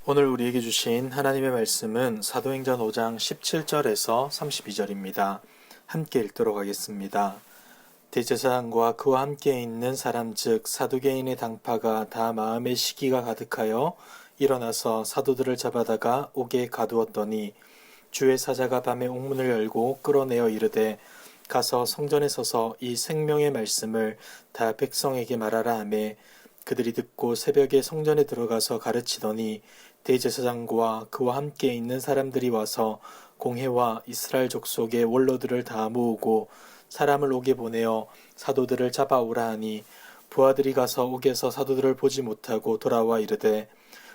오늘 우리에게 주신 하나님의 말씀은 사도행전 5장 17절에서 32절입니다. 함께 읽도록 하겠습니다. 대제사장과 그와 함께 있는 사람 즉 사두개인의 당파가 다 마음의 시기가 가득하여 일어나서 사도들을 잡아다가 옥에 가두었더니 주의 사자가 밤에 옥문을 열고 끌어내어 이르되 가서 성전에 서서 이 생명의 말씀을 다 백성에게 말하라 하매 그들이 듣고 새벽에 성전에 들어가서 가르치더니 대제사장과 그와 함께 있는 사람들이 와서 공회와 이스라엘 족속의 원로들을 다 모으고 사람을 옥에 보내어 사도들을 잡아오라 하니 부하들이 가서 옥에서 사도들을 보지 못하고 돌아와 이르되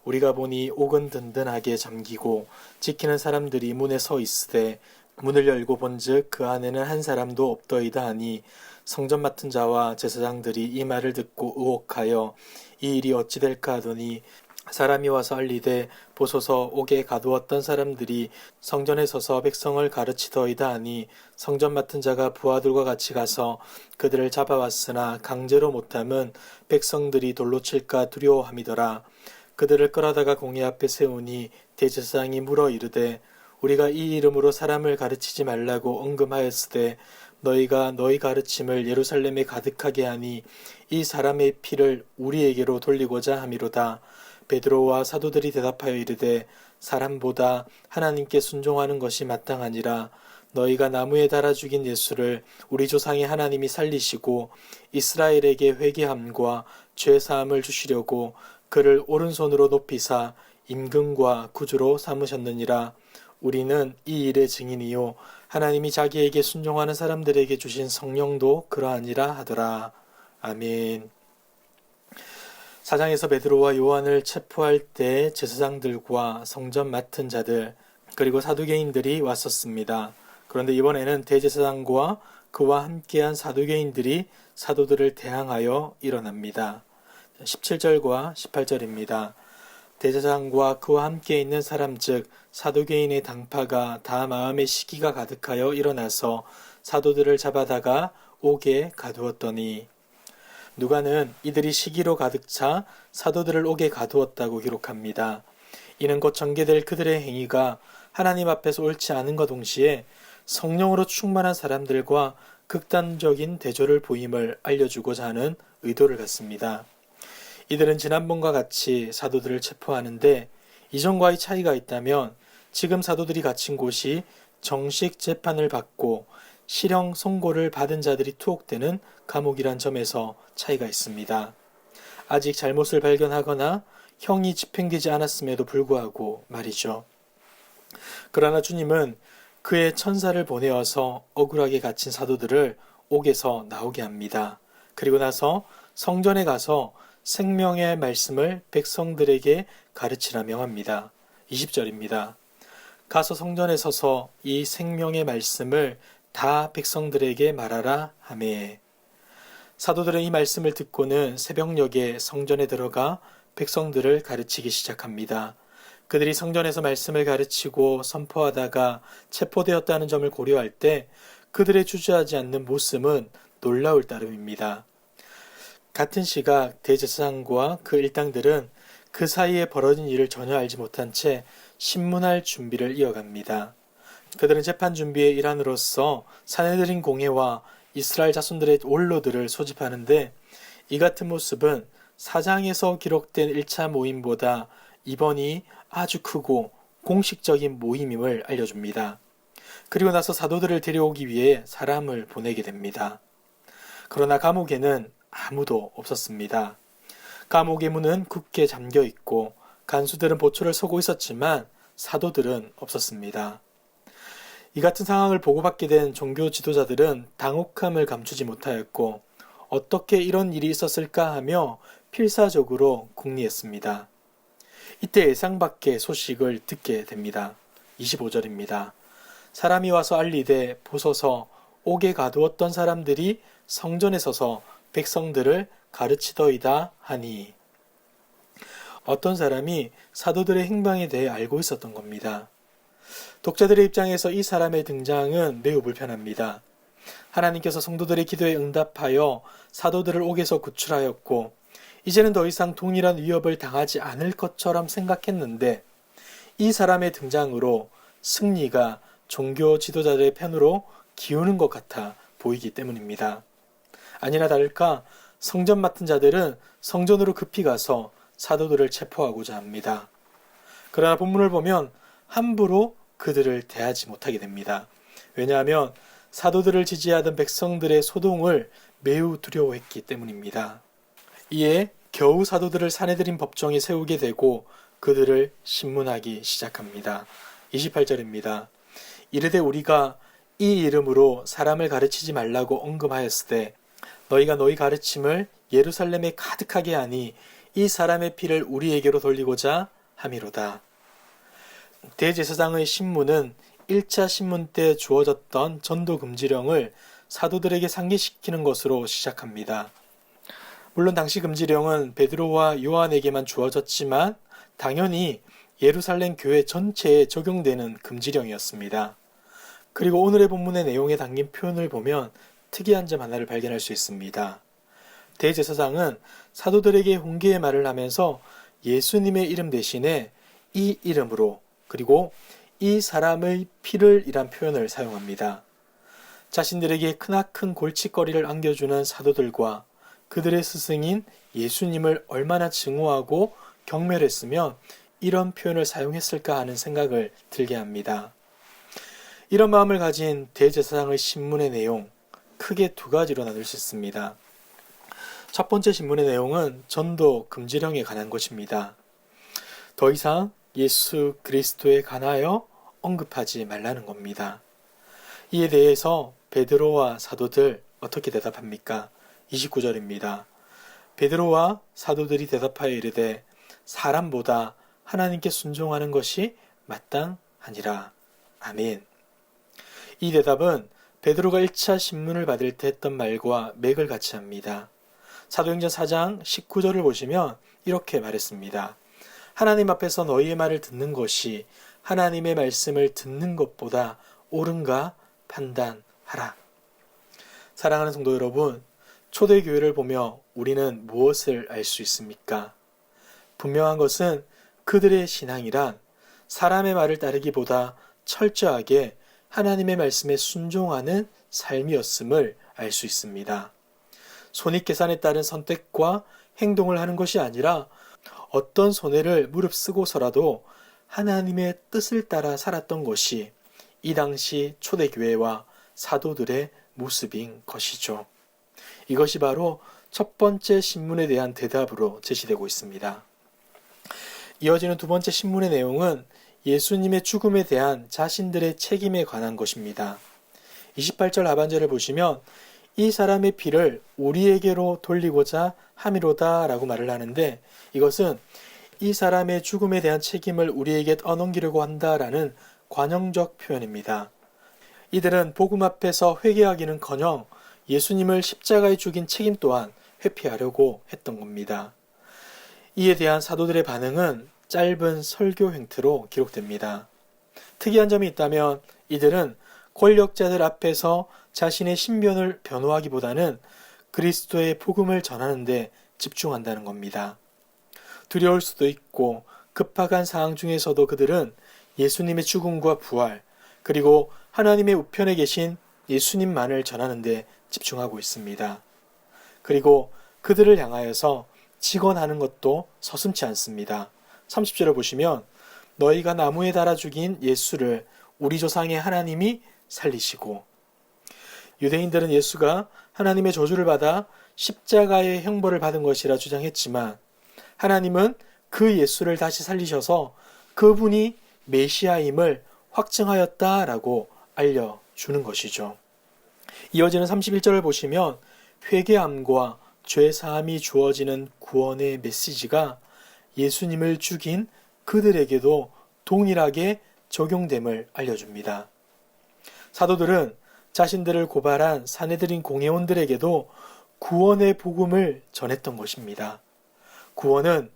우리가 보니 옥은 든든하게 잠기고 지키는 사람들이 문에 서 있으되 문을 열고 본즉 그 안에는 한 사람도 없더이다 하니 성전 맡은 자와 제사장들이 이 말을 듣고 의혹하여 이 일이 어찌 될까 하더니 사람이 와서 알리되 보소서 옥에 가두었던 사람들이 성전에 서서 백성을 가르치더이다 하니 성전 맡은 자가 부하들과 같이 가서 그들을 잡아왔으나 강제로 못함은 백성들이 돌로 칠까 두려워함이더라. 그들을 끌어다가 공회 앞에 세우니 대제사장이 물어 이르되 우리가 이 이름으로 사람을 가르치지 말라고 언금하였으되 너희가 너희 가르침을 예루살렘에 가득하게 하니 이 사람의 피를 우리에게로 돌리고자 함이로다. 베드로와 사도들이 대답하여 이르되 사람보다 하나님께 순종하는 것이 마땅하니라. 너희가 나무에 달아 죽인 예수를 우리 조상의 하나님이 살리시고 이스라엘에게 회개함과 죄사함을 주시려고 그를 오른손으로 높이사 임금과 구주로 삼으셨느니라. 우리는 이 일의 증인이요 하나님이 자기에게 순종하는 사람들에게 주신 성령도 그러하니라 하더라. 아멘. 사장에서 베드로와 요한을 체포할 때 제사장들과 성전 맡은 자들 그리고 사두개인들이 왔었습니다. 그런데 이번에는 대제사장과 그와 함께한 사두개인들이 사도들을 대항하여 일어납니다. 17절과 18절입니다. 대제사장과 그와 함께 있는 사람 즉 사두개인의 당파가 다 마음의 시기가 가득하여 일어나서 사도들을 잡아다가 옥에 가두었더니 누가는 이들이 시기로 가득 차 사도들을 옥에 가두었다고 기록합니다. 이는 곧 전개될 그들의 행위가 하나님 앞에서 옳지 않은과 동시에 성령으로 충만한 사람들과 극단적인 대조를 보임을 알려주고자 하는 의도를 갖습니다. 이들은 지난번과 같이 사도들을 체포하는데 이전과의 차이가 있다면 지금 사도들이 갇힌 곳이 정식 재판을 받고 실형 선고를 받은 자들이 투옥되는 감옥이란 점에서 차이가 있습니다. 아직 잘못을 발견하거나 형이 집행되지 않았음에도 불구하고 말이죠. 그러나 주님은 그의 천사를 보내어서 억울하게 갇힌 사도들을 옥에서 나오게 합니다. 그리고 나서 성전에 가서 생명의 말씀을 백성들에게 가르치라 명합니다. 20절입니다. 가서 성전에 서서 이 생명의 말씀을 다 백성들에게 말하라 하매 사도들은 이 말씀을 듣고는 새벽녘에 성전에 들어가 백성들을 가르치기 시작합니다. 그들이 성전에서 말씀을 가르치고 선포하다가 체포되었다는 점을 고려할 때 그들의 주저하지 않는 모습은 놀라울 따름입니다. 같은 시각 대제사장과 그 일당들은 그 사이에 벌어진 일을 전혀 알지 못한 채 신문할 준비를 이어갑니다. 그들은 재판 준비의 일환으로서 사내들인 공회와 이스라엘 자손들의 원로들을 소집하는데 이 같은 모습은 4장에서 기록된 1차 모임보다 이번이 아주 크고 공식적인 모임임을 알려줍니다. 그리고 나서 사도들을 데려오기 위해 사람을 보내게 됩니다. 그러나 감옥에는 아무도 없었습니다. 감옥의 문은 굳게 잠겨 있고 간수들은 보초를 서고 있었지만 사도들은 없었습니다. 이 같은 상황을 보고받게 된 종교 지도자들은 당혹함을 감추지 못하였고 어떻게 이런 일이 있었을까 하며 필사적으로 궁리했습니다. 이때 예상 밖의 소식을 듣게 됩니다. 25절입니다. 사람이 와서 알리되 보소서 옥에 가두었던 사람들이 성전에 서서 백성들을 가르치더이다 하니 어떤 사람이 사도들의 행방에 대해 알고 있었던 겁니다. 독자들의 입장에서 이 사람의 등장은 매우 불편합니다. 하나님께서 성도들의 기도에 응답하여 사도들을 옥에서 구출하였고 이제는 더 이상 동일한 위협을 당하지 않을 것처럼 생각했는데 이 사람의 등장으로 승리가 종교 지도자들의 편으로 기우는 것 같아 보이기 때문입니다. 아니나 다를까 성전 맡은 자들은 성전으로 급히 가서 사도들을 체포하고자 합니다. 그러나 본문을 보면 함부로 그들을 대하지 못하게 됩니다. 왜냐하면 사도들을 지지하던 백성들의 소동을 매우 두려워했기 때문입니다. 이에 겨우 사도들을 사내들인 법정에 세우게 되고 그들을 신문하기 시작합니다. 28절입니다. 이르되 우리가 이 이름으로 사람을 가르치지 말라고 언급하였으되 너희가 너희 가르침을 예루살렘에 가득하게 하니 이 사람의 피를 우리에게로 돌리고자 함이로다. 대제사장의 신문은 1차 신문 때 주어졌던 전도 금지령을 사도들에게 상기시키는 것으로 시작합니다. 물론 당시 금지령은 베드로와 요한에게만 주어졌지만 당연히 예루살렘 교회 전체에 적용되는 금지령이었습니다. 그리고 오늘의 본문의 내용에 담긴 표현을 보면 특이한 점 하나를 발견할 수 있습니다. 대제사장은 사도들에게 훈계의 말을 하면서 예수님의 이름 대신에 이 이름으로 그리고 이 사람의 피를 이란 표현을 사용합니다. 자신들에게 크나큰 골칫거리를 안겨주는 사도들과 그들의 스승인 예수님을 얼마나 증오하고 경멸했으면 이런 표현을 사용했을까 하는 생각을 들게 합니다. 이런 마음을 가진 대제사장의 신문의 내용, 크게 두 가지로 나눌 수 있습니다. 첫 번째 신문의 내용은 전도 금지령에 관한 것입니다. 더 이상 예수 그리스도에 관하여 언급하지 말라는 겁니다. 이에 대해서 베드로와 사도들 어떻게 대답합니까? 29절입니다. 베드로와 사도들이 대답하여 이르되 사람보다 하나님께 순종하는 것이 마땅하니라. 아멘. 이 대답은 베드로가 1차 신문을 받을 때 했던 말과 맥을 같이 합니다. 사도행전 4장 19절을 보시면 이렇게 말했습니다. 하나님 앞에서 너희의 말을 듣는 것이 하나님의 말씀을 듣는 것보다 옳은가 판단하라. 사랑하는 성도 여러분, 초대교회를 보며 우리는 무엇을 알 수 있습니까? 분명한 것은 그들의 신앙이란 사람의 말을 따르기보다 철저하게 하나님의 말씀에 순종하는 삶이었음을 알 수 있습니다. 손익계산에 따른 선택과 행동을 하는 것이 아니라 어떤 손해를 무릅쓰고서라도 하나님의 뜻을 따라 살았던 것이 이 당시 초대교회와 사도들의 모습인 것이죠. 이것이 바로 첫 번째 신문에 대한 대답으로 제시되고 있습니다. 이어지는 두 번째 신문의 내용은 예수님의 죽음에 대한 자신들의 책임에 관한 것입니다. 28절 하반절을 보시면 이 사람의 피를 우리에게로 돌리고자 함이로다 라고 말을 하는데 이것은 이 사람의 죽음에 대한 책임을 우리에게 떠넘기려고 한다라는 관용적 표현입니다. 이들은 복음 앞에서 회개하기는커녕 예수님을 십자가에 죽인 책임 또한 회피하려고 했던 겁니다. 이에 대한 사도들의 반응은 짧은 설교 행태로 기록됩니다. 특이한 점이 있다면 이들은 권력자들 앞에서 자신의 신변을 변호하기보다는 그리스도의 복음을 전하는 데 집중한다는 겁니다. 두려울 수도 있고 급박한 상황 중에서도 그들은 예수님의 죽음과 부활, 그리고 하나님의 우편에 계신 예수님만을 전하는 데 집중하고 있습니다. 그리고 그들을 향하여서 직언하는 것도 서슴지 않습니다. 30절을 보시면 너희가 나무에 달아 죽인 예수를 우리 조상의 하나님이 살리시고, 유대인들은 예수가 하나님의 저주를 받아 십자가의 형벌을 받은 것이라 주장했지만 하나님은 그 예수를 다시 살리셔서 그분이 메시아임을 확증하였다라고 알려주는 것이죠. 이어지는 31절을 보시면 회개함과 죄사함이 주어지는 구원의 메시지가 예수님을 죽인 그들에게도 동일하게 적용됨을 알려줍니다. 사도들은 자신들을 고발한 사내들인 공회원들에게도 구원의 복음을 전했던 것입니다. 구원은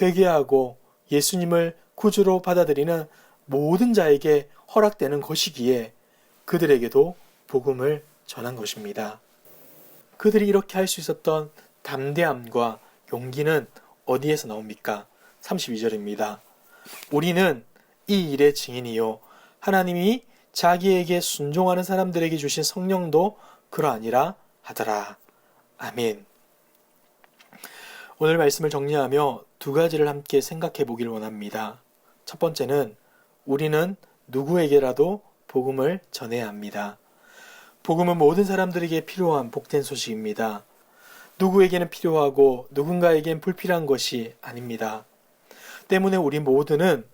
회개하고 예수님을 구주로 받아들이는 모든 자에게 허락되는 것이기에 그들에게도 복음을 전한 것입니다. 그들이 이렇게 할 수 있었던 담대함과 용기는 어디에서 나옵니까? 32절입니다. 우리는 이 일의 증인이요 하나님이 자기에게 순종하는 사람들에게 주신 성령도 그러하니라 하더라. 아멘. 오늘 말씀을 정리하며 두 가지를 함께 생각해 보길 원합니다. 첫 번째는 우리는 누구에게라도 복음을 전해야 합니다. 복음은 모든 사람들에게 필요한 복된 소식입니다. 누구에게는 필요하고 누군가에겐 불필요한 것이 아닙니다. 때문에 우리 모두는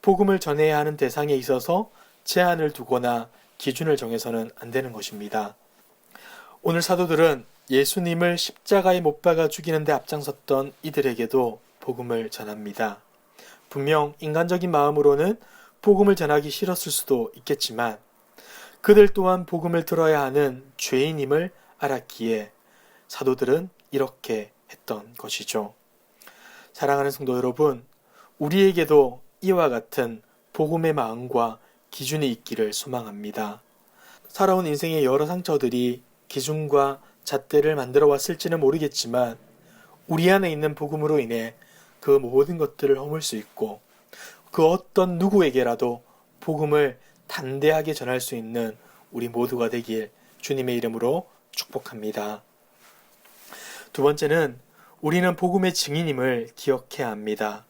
복음을 전해야 하는 대상에 있어서 제한을 두거나 기준을 정해서는 안 되는 것입니다. 오늘 사도들은 예수님을 십자가에 못 박아 죽이는 데 앞장섰던 이들에게도 복음을 전합니다. 분명 인간적인 마음으로는 복음을 전하기 싫었을 수도 있겠지만 그들 또한 복음을 들어야 하는 죄인임을 알았기에 사도들은 이렇게 했던 것이죠. 사랑하는 성도 여러분, 우리에게도 이와 같은 복음의 마음과 기준이 있기를 소망합니다. 살아온 인생의 여러 상처들이 기준과 잣대를 만들어 왔을지는 모르겠지만 우리 안에 있는 복음으로 인해 그 모든 것들을 허물 수 있고 그 어떤 누구에게라도 복음을 담대하게 전할 수 있는 우리 모두가 되길 주님의 이름으로 축복합니다. 두 번째는 우리는 복음의 증인임을 기억해야 합니다.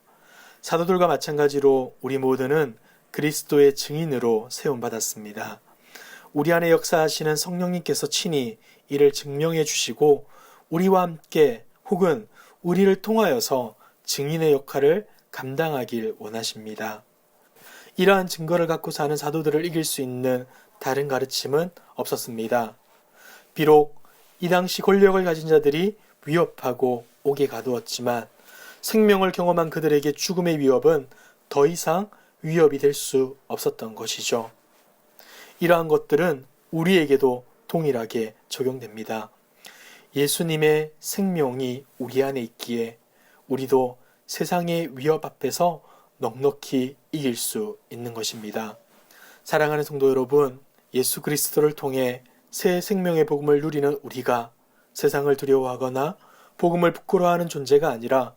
사도들과 마찬가지로 우리 모두는 그리스도의 증인으로 세움받았습니다. 우리 안에 역사하시는 성령님께서 친히 이를 증명해 주시고 우리와 함께 혹은 우리를 통하여서 증인의 역할을 감당하길 원하십니다. 이러한 증거를 갖고 사는 사도들을 이길 수 있는 다른 가르침은 없었습니다. 비록 이 당시 권력을 가진 자들이 위협하고 옥에 가두었지만 생명을 경험한 그들에게 죽음의 위협은 더 이상 위협이 될 수 없었던 것이죠. 이러한 것들은 우리에게도 동일하게 적용됩니다. 예수님의 생명이 우리 안에 있기에 우리도 세상의 위협 앞에서 넉넉히 이길 수 있는 것입니다. 사랑하는 성도 여러분, 예수 그리스도를 통해 새 생명의 복음을 누리는 우리가 세상을 두려워하거나 복음을 부끄러워하는 존재가 아니라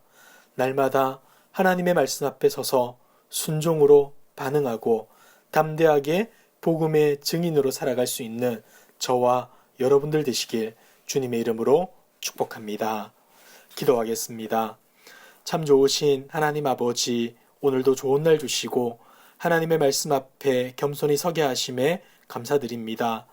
날마다 하나님의 말씀 앞에 서서 순종으로 반응하고 담대하게 복음의 증인으로 살아갈 수 있는 저와 여러분들 되시길 주님의 이름으로 축복합니다. 기도하겠습니다. 참 좋으신 하나님 아버지, 오늘도 좋은 날 주시고 하나님의 말씀 앞에 겸손히 서게 하심에 감사드립니다.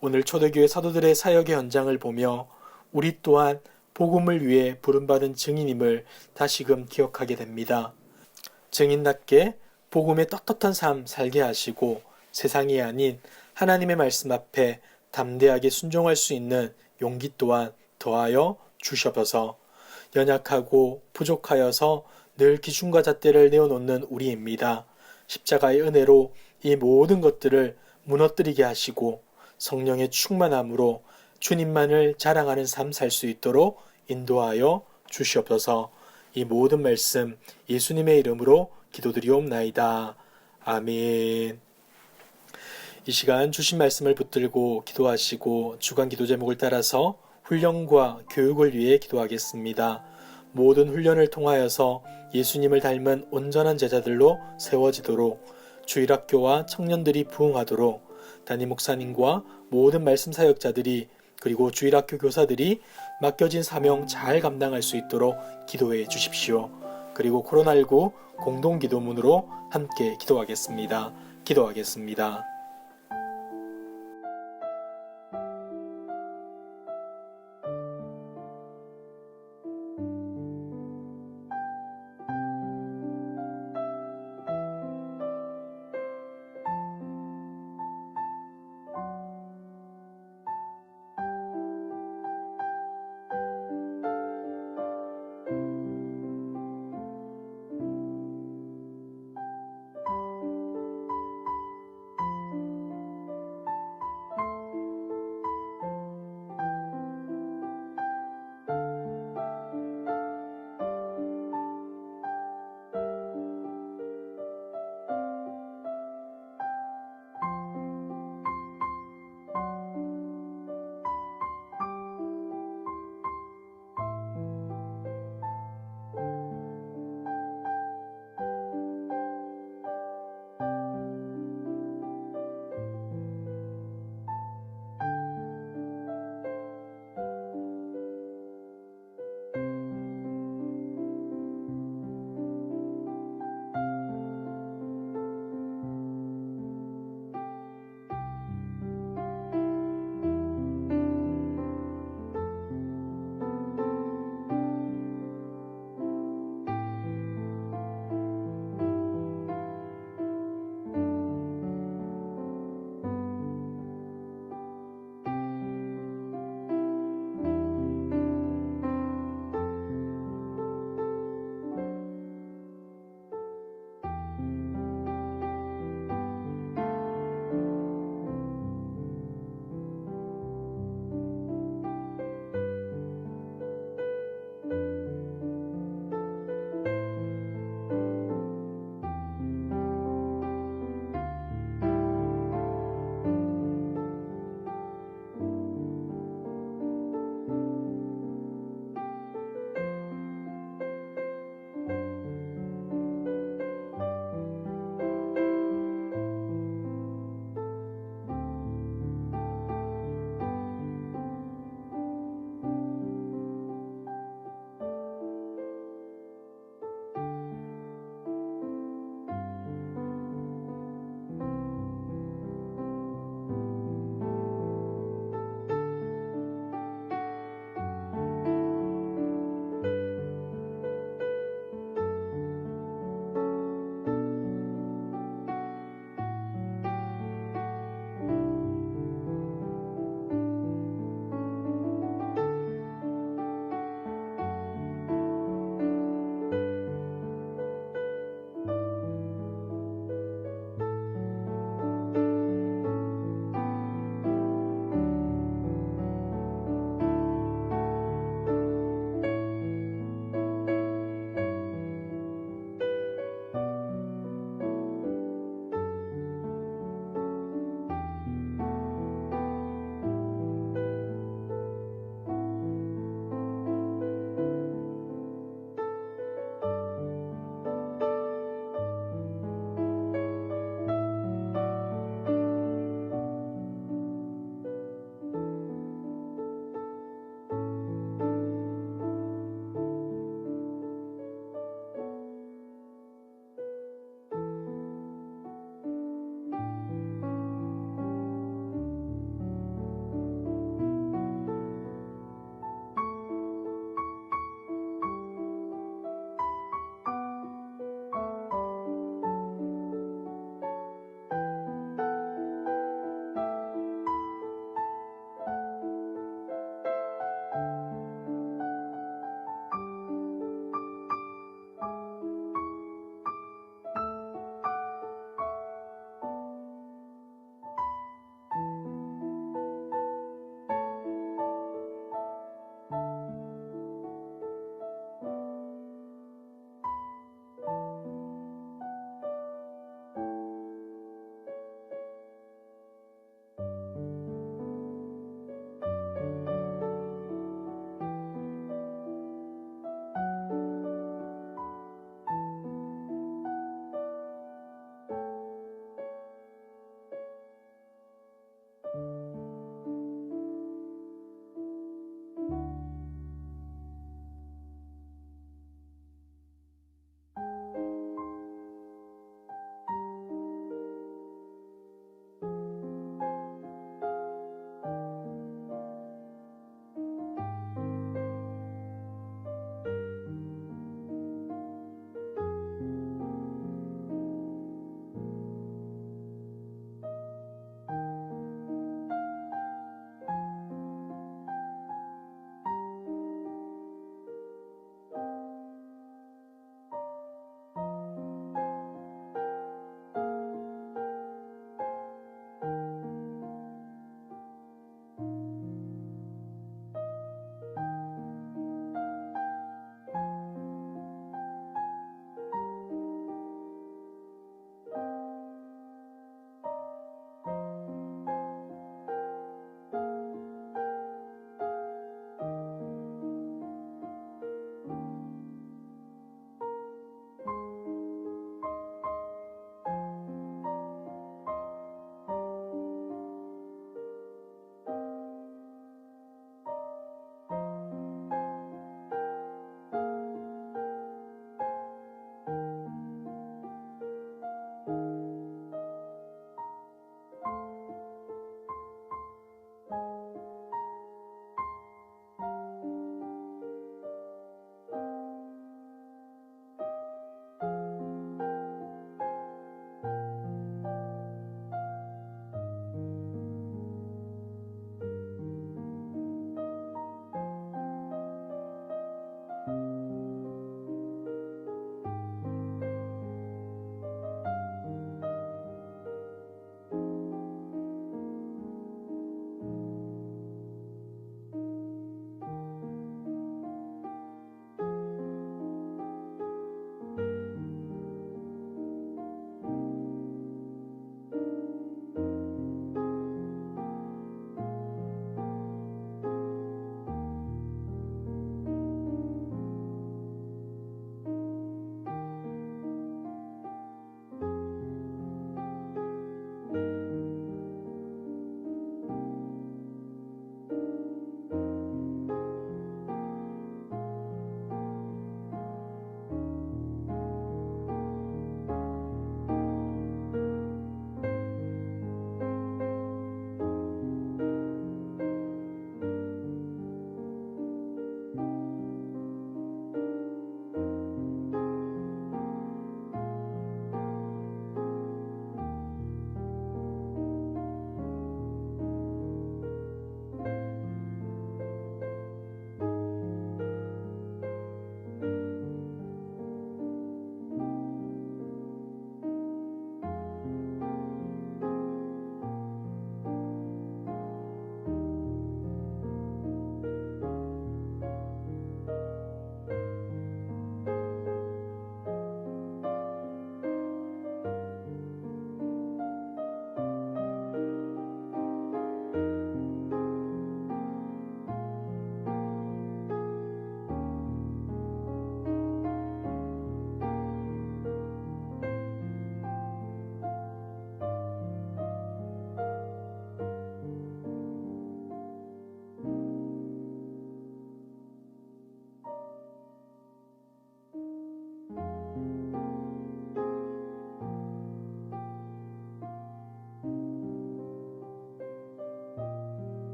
오늘 초대교회 사도들의 사역의 현장을 보며 우리 또한 복음을 위해 부름받은 증인임을 다시금 기억하게 됩니다. 증인답게 복음의 떳떳한 삶 살게 하시고 세상이 아닌 하나님의 말씀 앞에 담대하게 순종할 수 있는 용기 또한 더하여 주시옵소서. 연약하고 부족하여서 늘 기준과 잣대를 내어놓는 우리입니다. 십자가의 은혜로 이 모든 것들을 무너뜨리게 하시고 성령의 충만함으로 주님만을 자랑하는 삶 살 수 있도록 인도하여 주시옵소서. 이 모든 말씀 예수님의 이름으로 기도드리옵나이다. 아멘. 이 시간 주신 말씀을 붙들고 기도하시고 주간 기도 제목을 따라서 훈련과 교육을 위해 기도하겠습니다. 모든 훈련을 통하여서 예수님을 닮은 온전한 제자들로 세워지도록 주일학교와 청년들이 부흥하도록 담임 목사님과 모든 말씀 사역자들이 그리고 주일학교 교사들이 맡겨진 사명 잘 감당할 수 있도록 기도해 주십시오. 그리고 코로나19 공동기도문으로 함께 기도하겠습니다. 기도하겠습니다.